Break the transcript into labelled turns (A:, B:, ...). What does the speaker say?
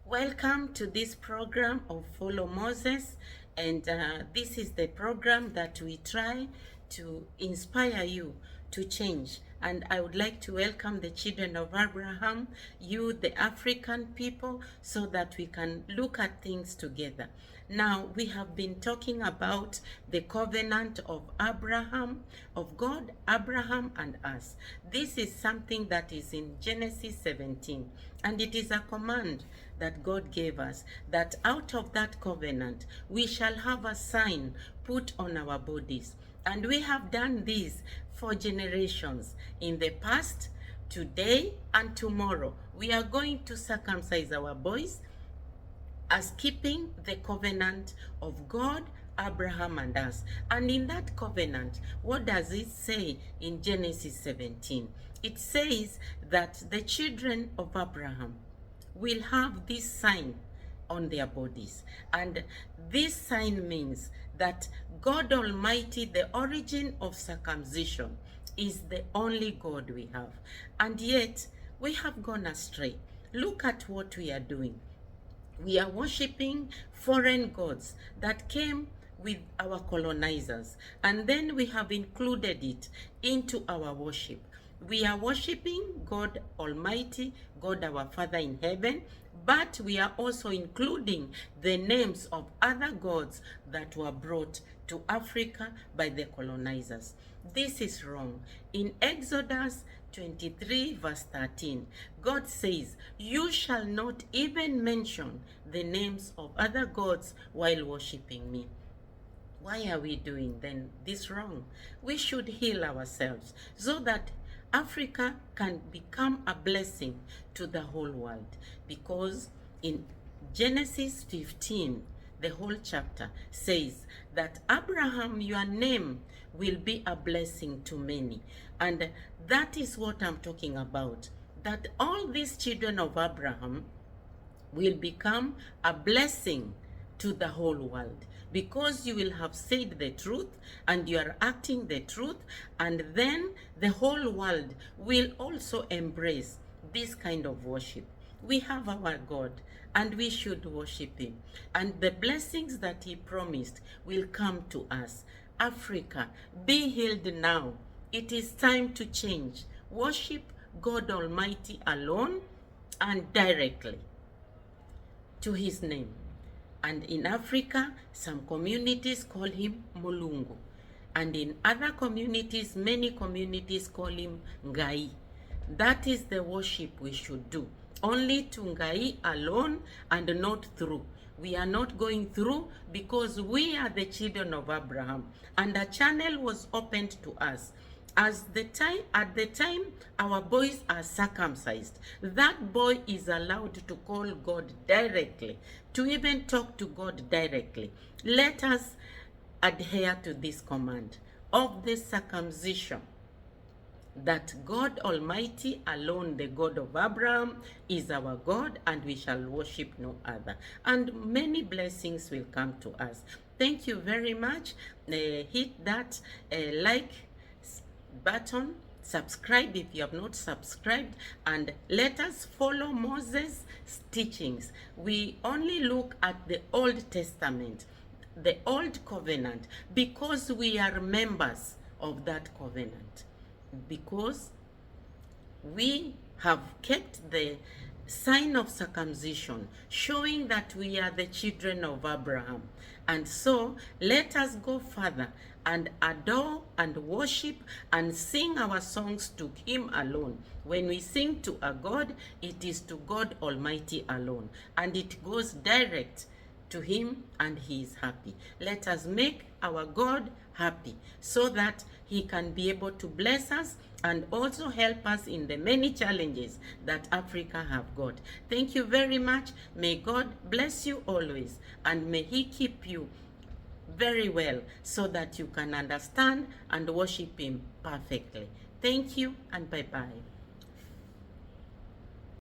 A: Welcome to this program of Follow Moses, and this is the program that we try to inspire you to change. And I would like to welcome the children of Abraham, you, the African people, so that we can look at things together. Now, we have been talking about the covenant of Abraham, of God, Abraham, and us. This is something that is in Genesis 17, and it is a command that God gave us, that out of that covenant we shall have a sign put on our bodies. And we have done this for generations in the past, today, and tomorrow. We are going to circumcise our boys as keeping the covenant of God, Abraham, and us. And in that covenant, what does it say in Genesis 17? It says that the children of Abraham will have this sign on their bodies. And this sign means that God Almighty, the origin of circumcision, is the only God we have. And yet, we have gone astray. Look at what we are doing. We are worshipping foreign gods that came with our colonizers, and then we have included it into our worship. We are worshiping God Almighty, God our Father in heaven, but we are also including the names of other gods that were brought to Africa by the colonizers. This is wrong. In Exodus 23 verse 13, God says, "You shall not even mention the names of other gods while worshiping me." Why are we doing then this wrong? We should heal ourselves so that Africa can become a blessing to the whole world. Because in Genesis 15, the whole chapter says that Abraham, your name will be a blessing to many. And that is what I'm talking about. That all these children of Abraham will become a blessing to the whole world, because you will have said the truth and you are acting the truth, and then the whole world will also embrace this kind of worship. We have our God and we should worship him, and the blessings that he promised will come to us. Africa, be healed now. It is time to change. Worship God Almighty alone and directly to his name. And in Africa, some communities call him Mulungu. And in other communities, many communities call him Ngai. That is the worship we should do. Only to Ngai alone and not through. We are not going through because we are the children of Abraham. And a channel was opened to us. At the time our boys are circumcised, that boy is allowed to call God directly, to even talk to God directly. Let us adhere to this command of the circumcision, that God Almighty alone, the God of Abraham, is our God, and we shall worship no other. And many blessings will come to us. Thank you very much. Hit that like button, subscribe if you have not subscribed, and let us follow Moses' teachings. We only look at the Old Testament, the Old Covenant, because we are members of that covenant, because we have kept the sign of circumcision, showing that we are the children of Abraham. And so let us go further and adore and worship and sing our songs to him alone. When we sing to a God, it is to God Almighty alone, and it goes direct to him, and he is happy. Let us make our God happy so that he can be able to bless us and also help us in the many challenges that Africa have got. Thank you very much. May God bless you always, and may he keep you very well so that you can understand and worship him perfectly. Thank you, and bye-bye.